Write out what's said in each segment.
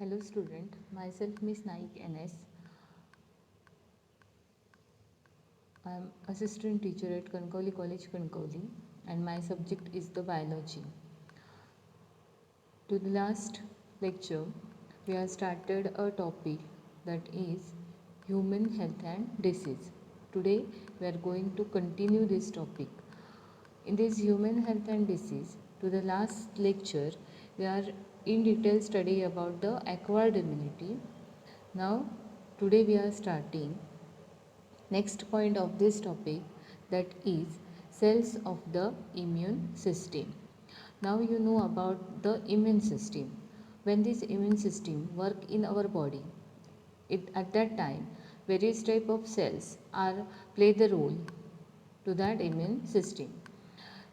Hello student, myself Miss Naik NS. I am assistant teacher at Kankoli College, Kankoli, and my subject is the biology. To the last lecture, we have started a topic that is human health and disease. Today, we are going to continue this topic. In this human health and disease, to the last lecture, we are in detail study about the acquired immunity. Now, today we are starting next point of this topic, that is cells of the immune system. Now you know about the immune system. When this immune system work in our body, at that time various type of cells are play the role to that immune system.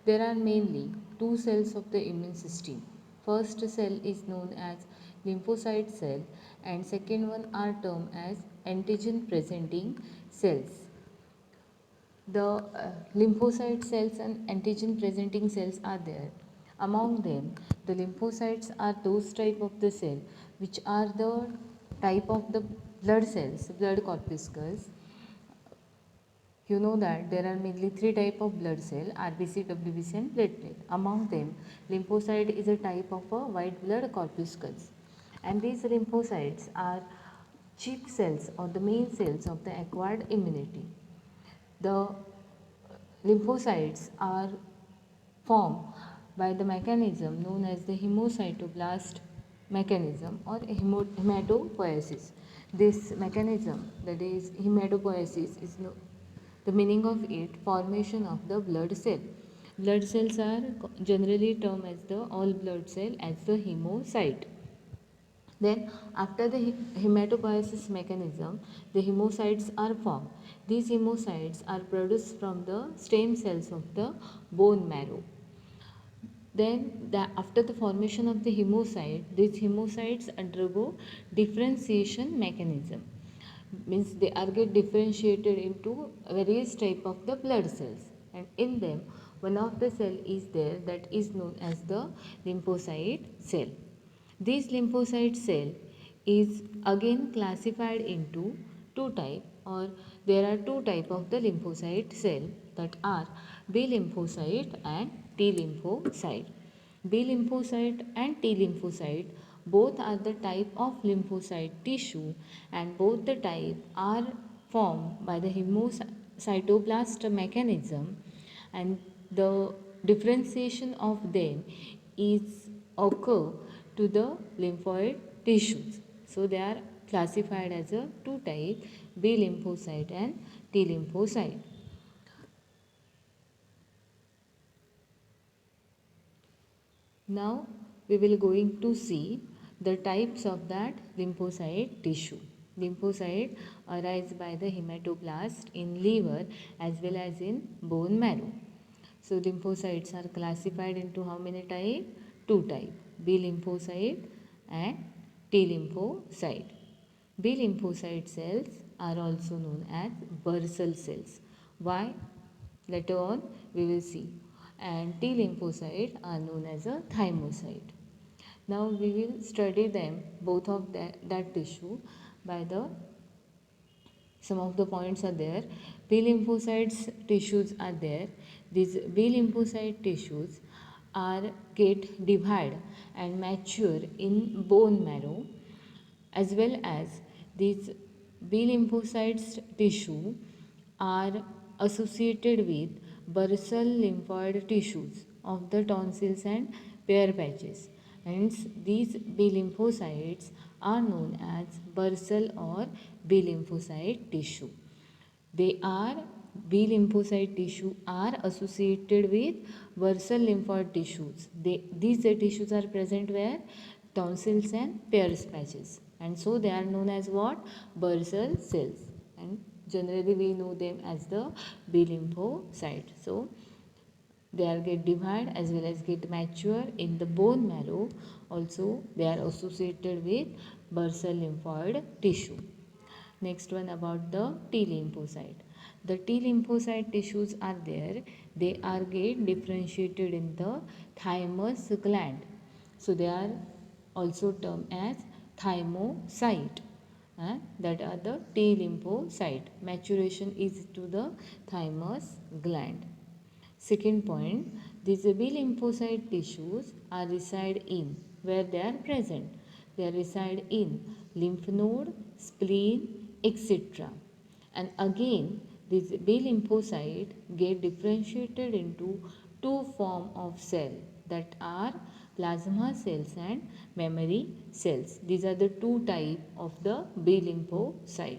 There are mainly two cells of the immune system. First cell is known as lymphocyte cell and second one are termed as antigen presenting cells. The lymphocyte cells and antigen presenting cells are there. Among them, the lymphocytes are those type of the cell which are the type of the blood cells, blood corpuscles. You know that there are mainly three type of blood cell, RBC, WBC and platelet. Among them, lymphocyte is a type of a white blood corpuscles. And these lymphocytes are chief cells or the main cells of the acquired immunity. The lymphocytes are formed by the mechanism known as the hemocytoblast mechanism or hematopoiesis. This mechanism, that is hematopoiesis, is the meaning of it formation of the blood cell. Blood cells are generally termed as the all blood cell as the hemocyte. Then, after the hematopoiesis mechanism, the hemocytes are formed. These hemocytes are produced from the stem cells of the bone marrow. Then, after the formation of the hemocyte, these hemocytes undergo differentiation mechanism. Means they are get differentiated into various type of the blood cells, and in them one of the cell is there that is known as the lymphocyte cell. This lymphocyte cell is again classified into two type, or there are two type of the lymphocyte cell, that are B lymphocyte and T lymphocyte. B lymphocyte and T lymphocyte both are the type of lymphocyte tissue, and both the type are formed by the hemocytoblast mechanism, and the differentiation of them is occur to the lymphoid tissues. So they are classified as a two type, B lymphocyte and T lymphocyte. Now we will going to see the types of that lymphocyte tissue. Lymphocyte arise by the hematoblast in liver as well as in bone marrow. So lymphocytes are classified into how many type? Two type, B lymphocyte and T lymphocyte. B lymphocyte cells are also known as bursal cells. Why? Later on we will see. And T lymphocyte are known as a thymocyte. Now we will study them, both of that tissue, by the some of the points are there. B lymphocytes tissues are there. These B lymphocyte tissues are get divide and mature in bone marrow, as well as these B lymphocytes tissue are associated with bursal lymphoid tissues of the tonsils and Peyer's patches. Hence, these B lymphocytes are known as bursal or B lymphocyte tissue. They are B lymphocyte tissue are associated with bursal lymphoid tissues. These tissues are present where? Tonsils and Peyer's patches. And so they are known as what? Bursal cells. And generally we know them as the B lymphocyte. So they are get divide as well as get mature in the bone marrow. Also they are associated with bursal lymphoid tissue. Next one about the T lymphocyte. The T lymphocyte tissues are there. They are get differentiated in the thymus gland. So they are also termed as thymocyte, that are the T lymphocyte. Maturation is to the thymus gland. Second point, these B lymphocyte tissues are reside in where they are present. They reside in lymph node, spleen, etc. And again, these B lymphocyte get differentiated into two form of cell, that are plasma cells and memory cells. These are the two type of the B lymphocyte.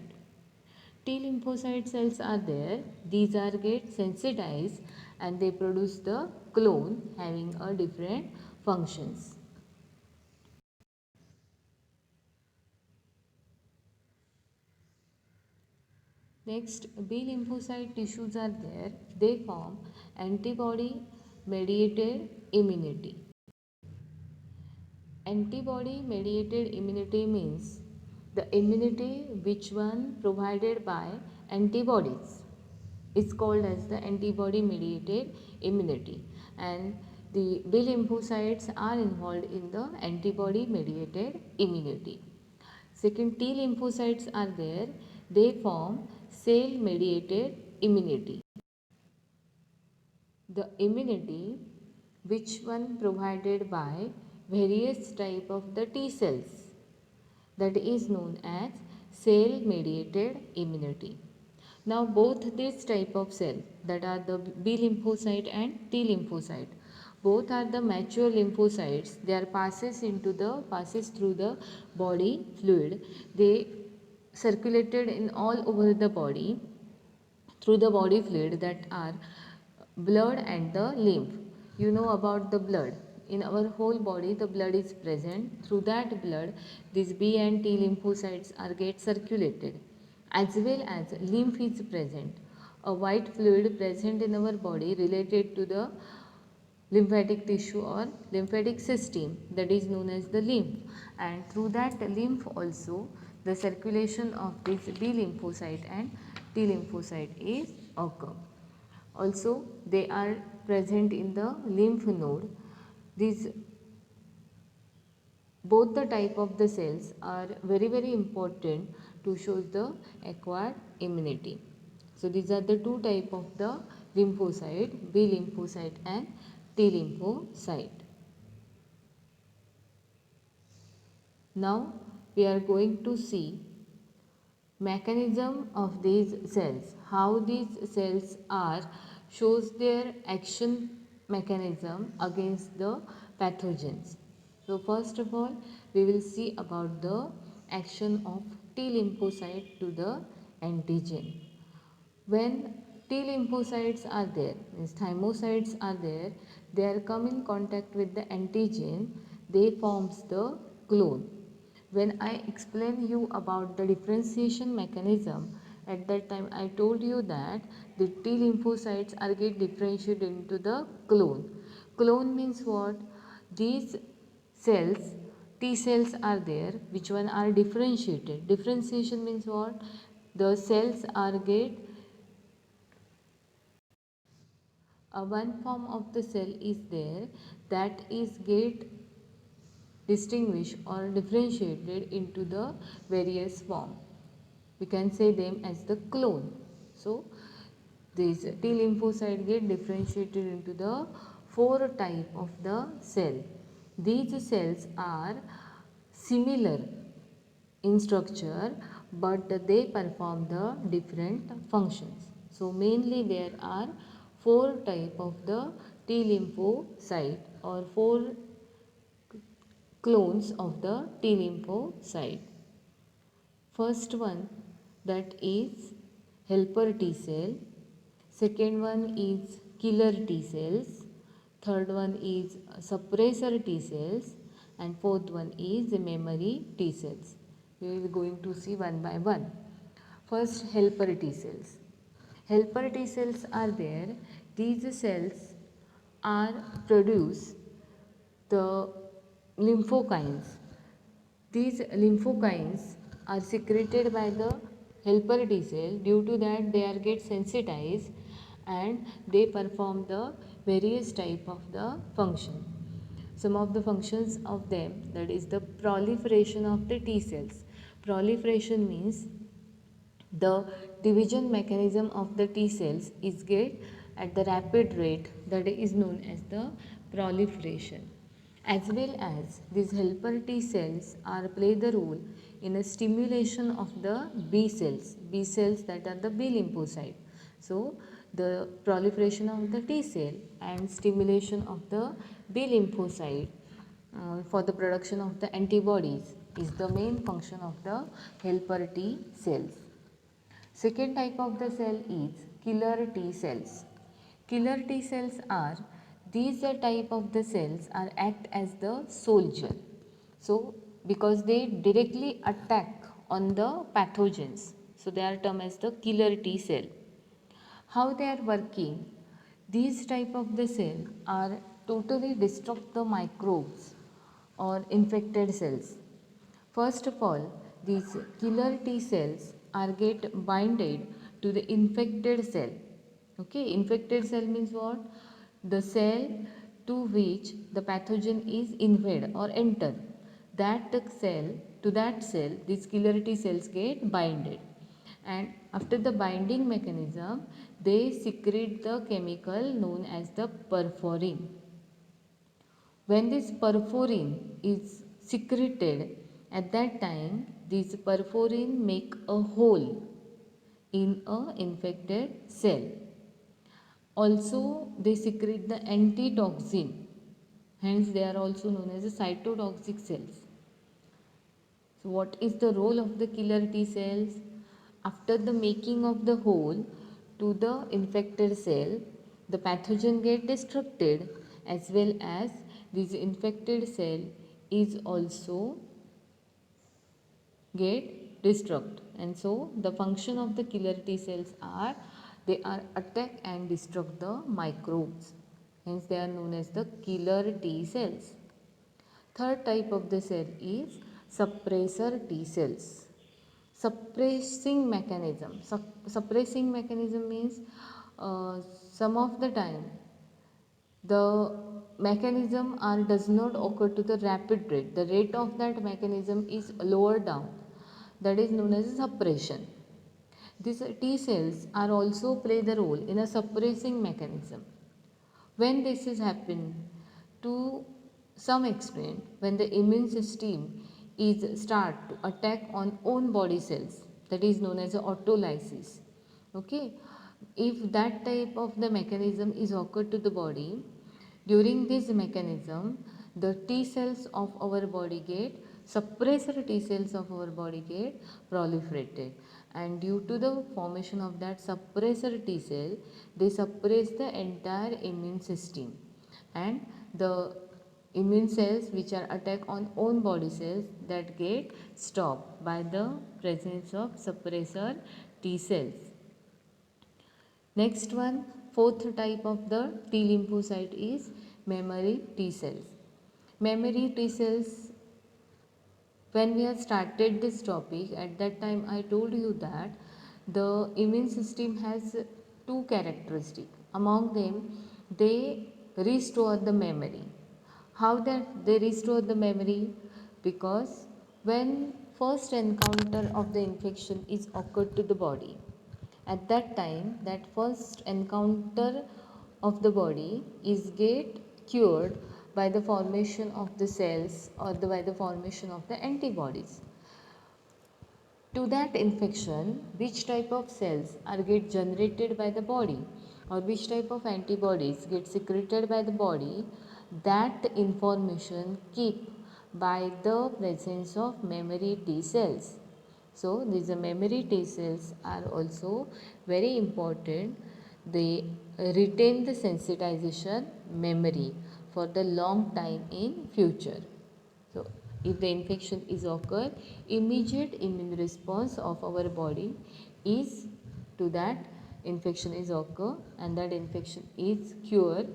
T lymphocyte cells are there. These are get sensitized and they produce the clone having a different functions. Next, B lymphocyte tissues are there. They form antibody mediated immunity. Antibody mediated immunity means the immunity which one provided by antibodies is called as the antibody mediated immunity, and the B lymphocytes are involved in the antibody mediated immunity. Second, T lymphocytes are there. They form cell mediated immunity. The immunity which one provided by various type of the T cells, that is known as cell mediated immunity. Now both these type of cell, that are the B lymphocyte and T lymphocyte, both are the mature lymphocytes. They are passes through the body fluid. They circulated in all over the body through the body fluid, that are blood and the lymph. You know about the blood. In our whole body the blood is present. Through that blood these B and T lymphocytes are get circulated, as well as lymph is present. A white fluid present in our body related to the lymphatic tissue or lymphatic system, that is known as the lymph, and through that lymph also the circulation of this B lymphocyte and T lymphocyte is occur. Also they are present in the lymph node. These both the type of the cells are very important to show the acquired immunity. So these are the two type of the lymphocyte, B lymphocyte and T lymphocyte. Now we are going to see mechanism of these cells, how these cells are shows their action mechanism against the pathogens. So first of all we will see about the action of T lymphocyte to the antigen. When T lymphocytes are there, means thymocytes are there, they are come in contact with the antigen, they forms the clone. When I explain you about the differentiation mechanism, at that time I told you that the T lymphocytes are get differentiated into the clone. Clone means what? These cells, T cells are there, which one are differentiated. Differentiation means what? The cells are get one form of the cell is there that is get distinguished or differentiated into the various form. We can say them as the clone. So these T lymphocyte get differentiated into the four type of the cell. These cells are similar in structure but they perform the different functions. So mainly there are four type of the T lymphocyte or four clones of the T lymphocyte. First one, that is helper T cell. Second one is killer T cells. Third one is suppressor T cells. And fourth one is memory T cells. We will going to see one by one. First, helper T cells. Helper T cells are there. These cells are produce the lymphokines. These lymphokines are secreted by the helper T cell. Due to that they are get sensitized and they perform the various type of the function. some of the functions of them, that is the proliferation of the T cells. Proliferation means the division mechanism of the T cells is get at the rapid rate, that is known as the proliferation. As well as these helper T cells are play the role in a stimulation of the B cells that are the B lymphocyte. So the proliferation of the T cell and stimulation of the B lymphocyte for the production of the antibodies is the main function of the helper T cells. Second type of the cell is killer T cells. Killer T cells are these type of the cells are act as the soldier. So because they directly attack on the pathogens, so they are termed as the killer T cell. How they are working? These type of the cell are totally destruct the microbes or infected cells. First of all, these killer T cells are get binded to the infected cell. Okay, infected cell means what? The cell to which the pathogen is invade or enter. That cell, to that cell, these killer T cells get binded. And after the binding mechanism, they secrete the chemical known as the perforin. When this perforin is secreted, at that time this perforin make a hole in a infected cell. Also they secrete the antitoxin, hence they are also known as the cytotoxic cells. So what is the role of the killer T cells? After the making of the hole to the infected cell, the pathogen get destructed, as well as this infected cell is also get destruct. And so the function of the killer T cells are they are attack and destruct the microbes. Hence they are known as the killer T cells. Third type of the cell is suppressor T cells. Suppressing mechanism. Suppressing mechanism means some of the time the mechanism does not occur to the rapid rate. The rate of that mechanism is lower down. That is known as suppression. These T cells are also play the role in a suppressing mechanism. When this is happened to some extent, when the immune system is start to attack on own body cells, that is known as autolysis. Okay, if that type of the mechanism is occurred to the body, during this mechanism the T cells of our body get suppressor T cells of our body get proliferated, and due to the formation of that suppressor T cell, they suppress the entire immune system, and the immune cells which are attack on own body cells that get stopped by the presence of suppressor T cells. Next one, fourth type of the T lymphocyte is memory T cells. Memory T cells, when we have started this topic, at that time I told you that the immune system has two characteristics. Among them, they restore the memory. How that they restore the memory? Because when first encounter of the infection is occurred to the body, at that time that first encounter of the body is get cured by the formation of the cells or by the formation of the antibodies to that infection. Which type of cells are get generated by the body or which type of antibodies get secreted by the body, that information keep by the presence of memory T cells. So these memory T cells are also very important. They retain the sensitization memory for the long time in future. So if the infection is occur, immediate immune response of our body is to that infection is occur, and that infection is cured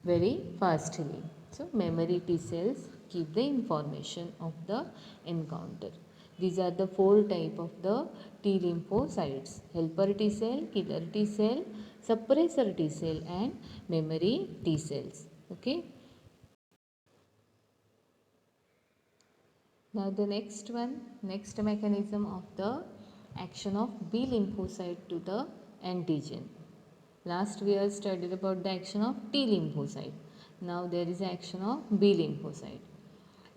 very fastly. So memory T cells keep the information of the encounter. These are the four type of the T lymphocytes: helper T cell, killer T cell, suppressor T cell, and memory T cells. Okay. Now the next mechanism of the action of B lymphocyte to the antigen. Last we have studied about the action of T lymphocyte. Now there is action of B lymphocyte.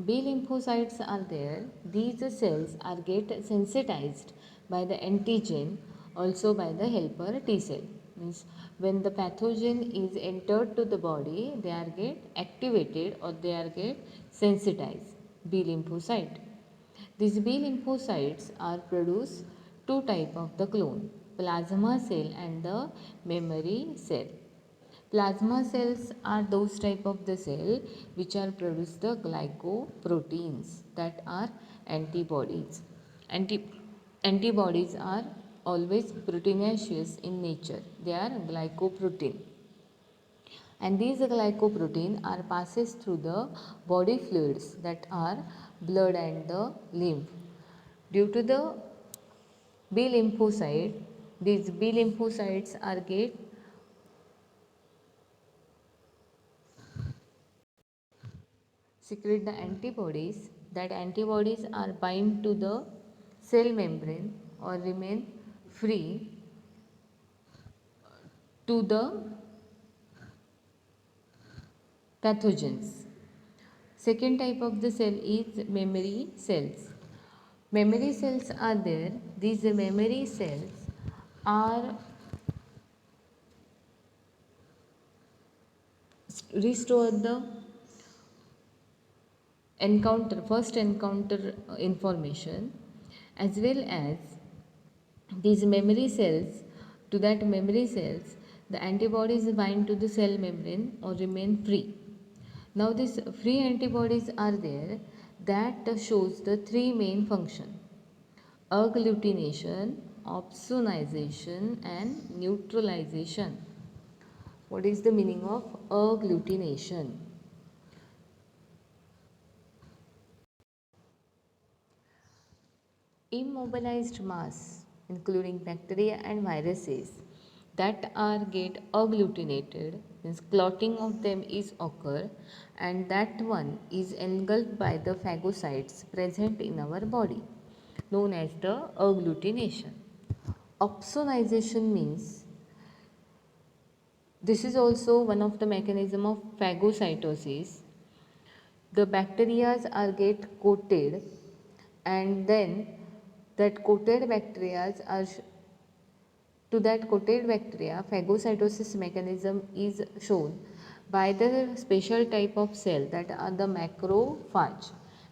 B lymphocytes are there. These cells are get sensitized by the antigen, also by the helper T cell. Means when the pathogen is entered to the body, they are get activated or they are get sensitized. B lymphocyte. These B lymphocytes are produce two type of the clone, plasma cell and the memory cell. Plasma cells are those type of the cell which are produce the glycoproteins, that are antibodies. Antibodies are always proteinaceous in nature. They are glycoprotein. And these glycoprotein are passes through the body fluids, that are blood and the lymph. Due to the B lymphocyte, these B lymphocytes are get secrete the antibodies. That antibodies are bind to the cell membrane or remain free to the pathogens. Second type of the cell is memory cells. Memory cells are there. These memory cells are restore the first encounter information, as well as these memory cells, to that memory cells the antibodies bind to the cell membrane or remain free. Now these free antibodies are there, that shows the three main function: agglutination, opsonization and neutralization. What is the meaning of agglutination? Immobilized mass, including bacteria and viruses, that are get agglutinated, means clotting of them is occur, and that one is engulfed by the phagocytes present in our body, known as the agglutination. Opsonization means this is also one of the mechanism of phagocytosis. The bacteria are get coated, and then that coated bacteria are to that coated bacteria phagocytosis mechanism is shown by the special type of cell, that are the macrophage.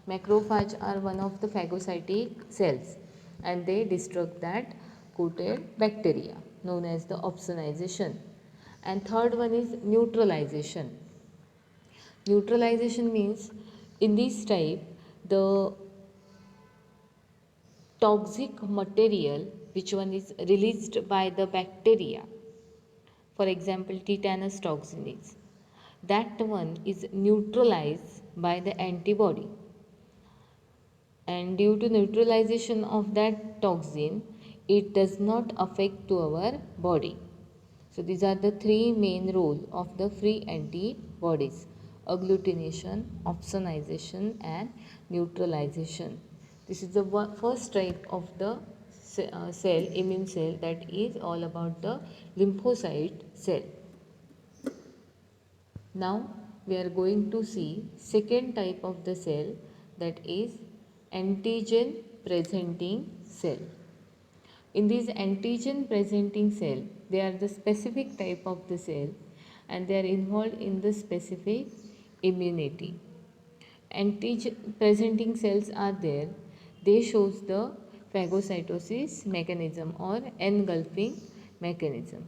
Macrophage are one of the phagocytic cells, and they destruct that coated bacteria, known as the opsonization. And third one is neutralization. Neutralization means in this type the toxic material which one is released by the bacteria, for example tetanus toxin, is that one is neutralized by the antibody, and due to neutralization of that toxin it does not affect to our body. So these are the three main roles of the free antibodies: agglutination, opsonization and neutralization. This is the first type of the cell, immune cell, that is all about the lymphocyte cell. Now we are going to see second type of the cell, that is antigen presenting cell. In these antigen presenting cell, they are the specific type of the cell, and they are involved in the specific immunity. Antigen presenting cells are there. They shows the phagocytosis mechanism or engulfing mechanism.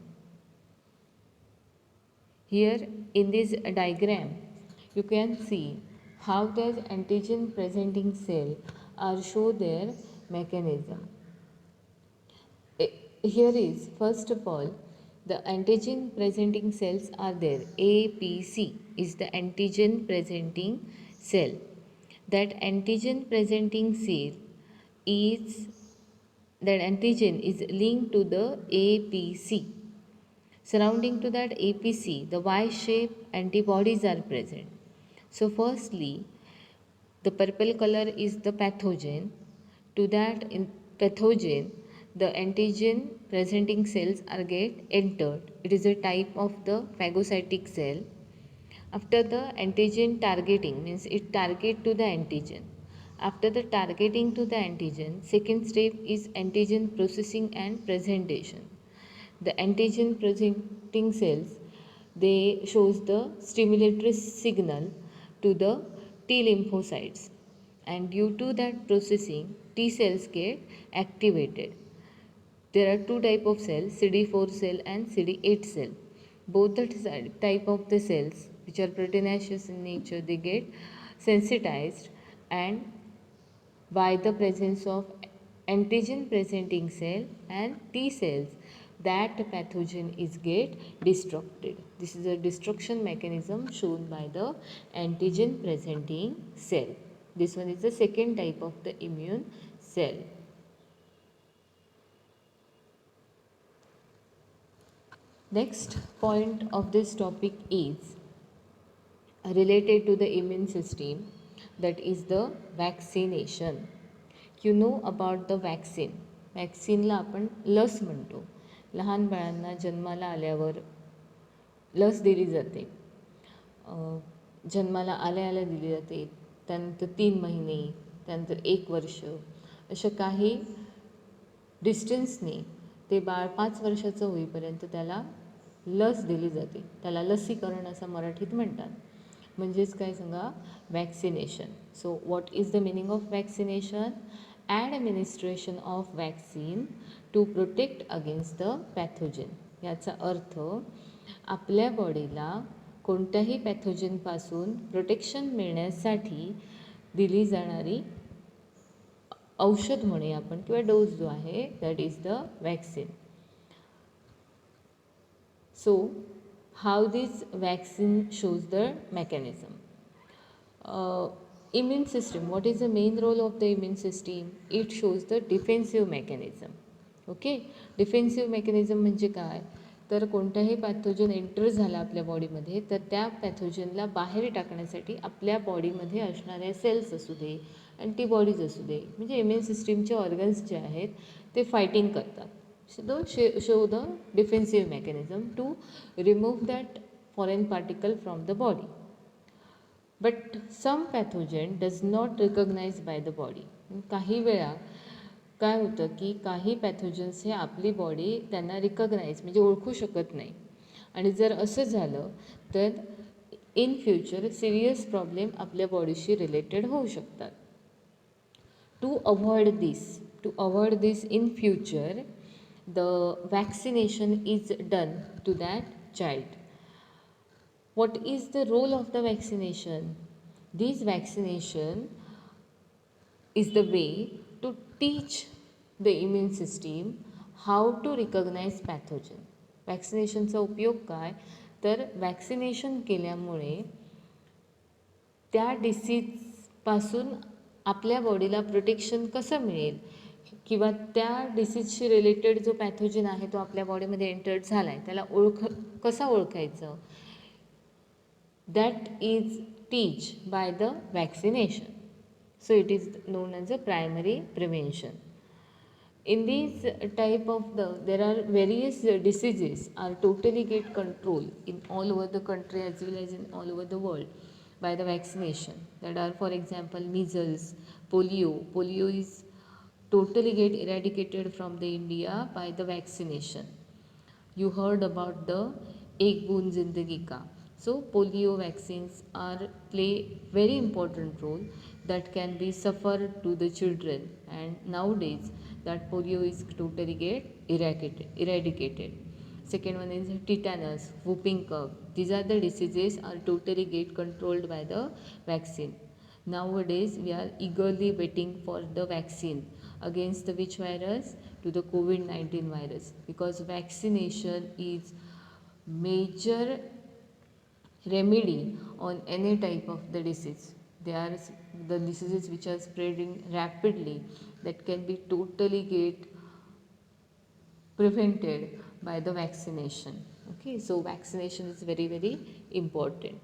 Here in this diagram, you can see how the antigen presenting cell are show their mechanism. Here is first of all the antigen presenting cells are there. APC is the antigen presenting cell. That antigen presenting cell is that antigen is linked to the APC. Surrounding to that APC, the Y-shaped antibodies are present. So firstly, The purple color is the pathogen. To that pathogen, the antigen presenting cells are get entered. It is a type of the phagocytic cell. After the antigen targeting, means it target to the antigen. After the targeting to the antigen, second step is antigen processing and presentation. The antigen presenting cells, they shows the stimulatory signal to the T lymphocytes, and due to that processing T cells get activated. There are two type of cells, CD4 cell and CD8 cell. Both the type of the cells which are proteinaceous in nature, they get sensitized, and by the presence of antigen presenting cell and T cells, that pathogen is get destructed. This is a destruction mechanism shown by the antigen presenting cell. This one is the second type of the immune cell. Next point of this topic is related to the immune system, that is the vaccination. You know about the vaccine. वॅक्सिनला आपण लस म्हणतो. लहान बाळांना जन्माला आल्यावर लस दिली जाते. जन्माला आल्या दिली जाते, त्यानंतर 3 महिने, त्यानंतर 1 वर्ष, अशा काही डिस्टन्सने ते बाळ 5 वर्षाचं होईपर्यंत त्याला लस दिली जाते. त्याला लसीकरण असं मराठीत म्हणतात. म्हणजेच काय सांगा, vaccination. So what is the meaning of vaccination? Administration of vaccine to protect against the pathogen. याचा अर्थ आपल्या बॉडीला कोणत्याही पॅथोजनपासून प्रोटेक्शन मिळण्यासाठी दिली जाणारी औषध म्हणूया आपण, किंवा डोस जो आहे, that is the vaccine. So, how this vaccine shows the mechanism? Immune system. What is the main role of the immune system? It shows the defensive mechanism. Okay, defensive mechanism म्हणजे काय? तर कोणताही पॅथोजन एंटर झाला आपल्या बॉडीमध्ये, तर त्या पॅथोजनला बाहेर टाकण्यासाठी आपल्या बॉडीमध्ये असणाऱ्या सेल्स असू दे, अँटीबॉडीज असू दे, म्हणजे इम्युन सिस्टीमचे ऑर्गन्स जे आहेत ते फायटिंग करतात. show the defensive mechanism to remove that foreign particle from the body. But some pathogen does not recognize by the body. काही वेळा काय होतं की काही पॅथोजन्स हे आपली बॉडी त्यांना रिकग्नाइज म्हणजे ओळखू शकत नाही, आणि जर असं झालं तर इन फ्युचर सिरियस प्रॉब्लेम आपल्या बॉडीशी रिलेटेड होऊ शकतात. To avoid this in future, the vaccination is done to that child. What is the role of the vaccination? This vaccination is the way to teach the immune system how to recognize pathogen. वॅक्सिनेशनचा उपयोग काय? तर vaccination केल्यामुळे त्या डिसीजपासून आपल्या बॉडीला protection कसं मिळेल, किंवा त्या डिसीजशी रिलेटेड जो पॅथोजन आहे तो आपल्या बॉडीमध्ये एंटर्ड झाला आहे, त्याला कसा ओळखायचं, that is teach by the vaccination. So it is known as a primary prevention. In these type of there are various diseases are totally get control in all over the country as well as in all over the world by the vaccination. That are, for example, measles, polio. Polio is totally get eradicated from the India by the vaccination. You heard about the Ek Boon Zindagi Ka. So polio vaccines are play very important role that can be suffered to the children, and nowadays that polio is totally get eradicated. Second one is tetanus, whooping cough. These are the diseases are totally get controlled by the vaccine. Nowadays we are eagerly waiting for the vaccine against the which virus? To the COVID-19 virus, because vaccination is major remedy on any type of the disease. They are the diseases which are spreading rapidly that can be totally get prevented by the vaccination. Okay, so vaccination is very important.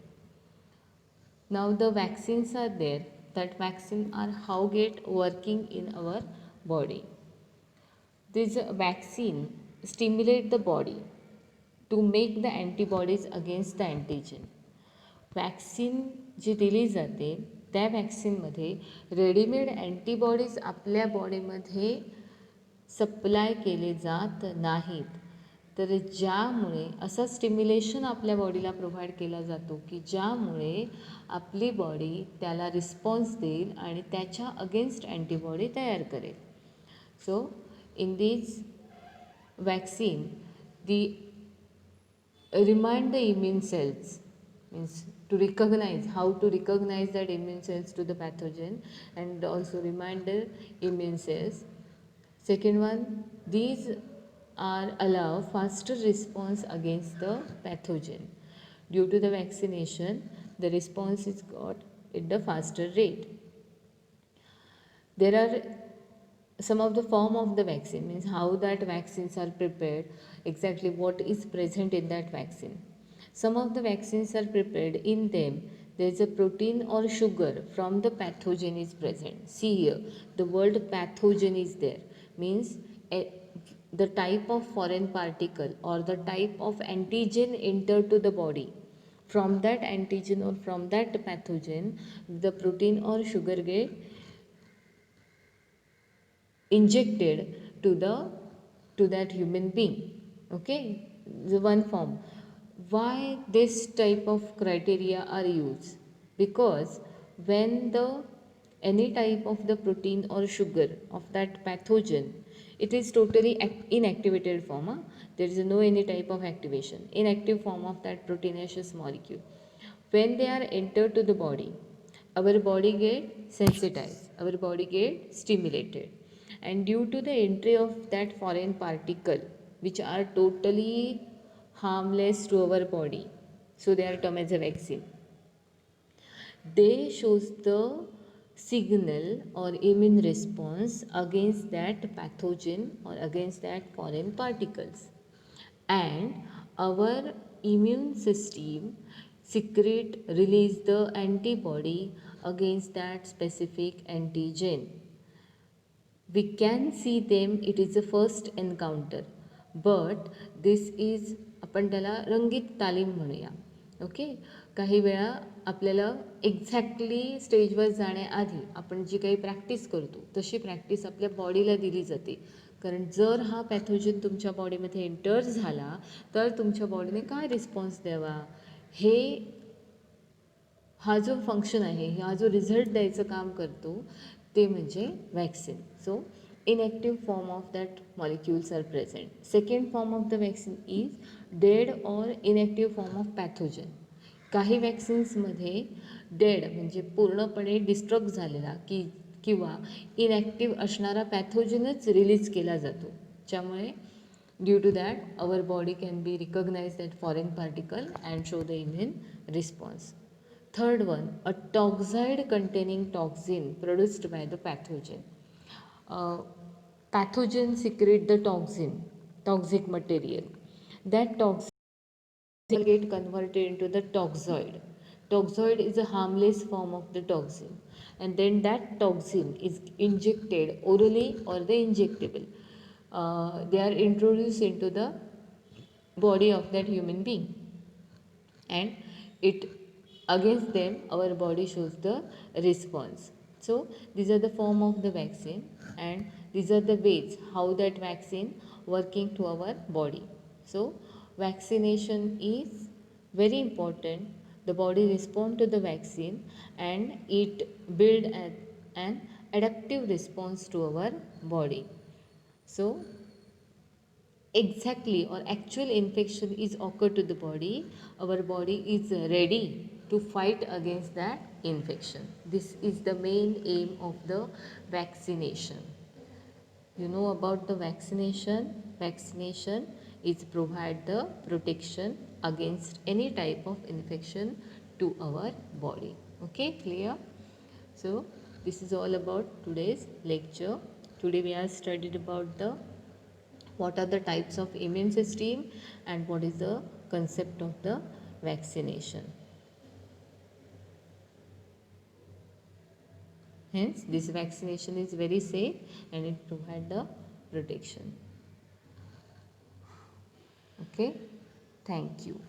Now the vaccines are there that vaccine are how get working in our body. This vaccine stimulate the body to make the antibodies against the antigen. Vaccine जी दिली जाते त्या वॅक्सिनमध्ये readymade antibodies आपल्या बॉडीमध्ये supply केले जात नाहीत. तर ज्यामुळे असं स्टिम्युलेशन आपल्या बॉडीला प्रोव्हाइड केला जातो की ज्यामुळे आपली बॉडी त्याला रिस्पॉन्स देईल आणि त्याच्या अगेन्स्ट अँटीबॉडी तयार करेल. So in this vaccine the remind the immune cells, means to recognize how to recognize that immune cells to the pathogen, and also remind the immune cells. Second one, these are allow faster response against the pathogen. Due to the vaccination, the response is got at the faster rate. There are some of the form of the vaccine, means how that vaccines are prepared, exactly what is present in that vaccine. Some of the vaccines are prepared, in them there is a protein or sugar from the pathogen is present. See here, the word pathogen is there, means the type of foreign particle or the type of antigen enter to the body. From that antigen or from that pathogen, the protein or sugar get injected to that human being. Okay, the one form. Why this type of criteria are used? Because when the any type of the protein or sugar of that pathogen, it is totally inactivated form. There is no any type of activation, inactive form of that proteinaceous molecule. When they are entered to the body, our body get sensitized, our body get stimulated, and due to the entry of that foreign particle which are totally harmless to our body, so they are termed as a vaccine, they shows the signal or immune response against that pathogen or against that foreign particles, and our immune system secrete release the antibody against that specific antigen. We can see them, it is the first encounter, but this is आपण त्याला रंगीत तालीम म्हणूया. Okay, काही वेळा आपल्याला exactly स्टेजवर जाण्याआधी आपण जी काही प्रॅक्टिस करतो तशी प्रॅक्टिस आपल्या बॉडीला दिली जाते. कारण जर हा पॅथोजन तुमच्या बॉडीमध्ये एंटर झाला तर तुमच्या बॉडीने काय रिस्पॉन्स द्यावा, हे हा जो फंक्शन आहे, हा जो रिझल्ट द्यायचं काम करतो ते म्हणजे vaccine. So inactive form of that molecules are present. Second form of the vaccine is dead or inactive form of pathogen. काही वॅक्सिन्समध्ये डेड म्हणजे पूर्णपणे डिस्ट्रक्ट झालेला किंवा इनॅक्टिव्ह असणारा पॅथोजनच रिलीज केला जातो, ज्यामुळे due to that our body can be recognise that foreign particle and show the immune response. Third one, a toxoid containing toxin produced by the pathogen. Pathogen secrete the toxic material. That toxin get converted into the toxoid. Toxoid is a harmless form of the toxin, and then that toxin is injected orally or the injectable. They are introduced into the body of that human being, and it against them our body shows the response. So these are the form of the vaccine, and these are the ways how that vaccine working to our body. So vaccination is very important. The body respond to the vaccine and it build an adaptive response to our body. So exactly or actual infection is occur to the body, our body is ready to fight against that infection. This is the main aim of the vaccination. You know about the vaccination. Vaccination is provide the protection against any type of infection to our body. Okay, clear? So this is all about today's lecture. Today we have studied about the what are the types of immune system and what is the concept of the vaccination. Hence, this vaccination is very safe and it provides the protection. Okay, thank you.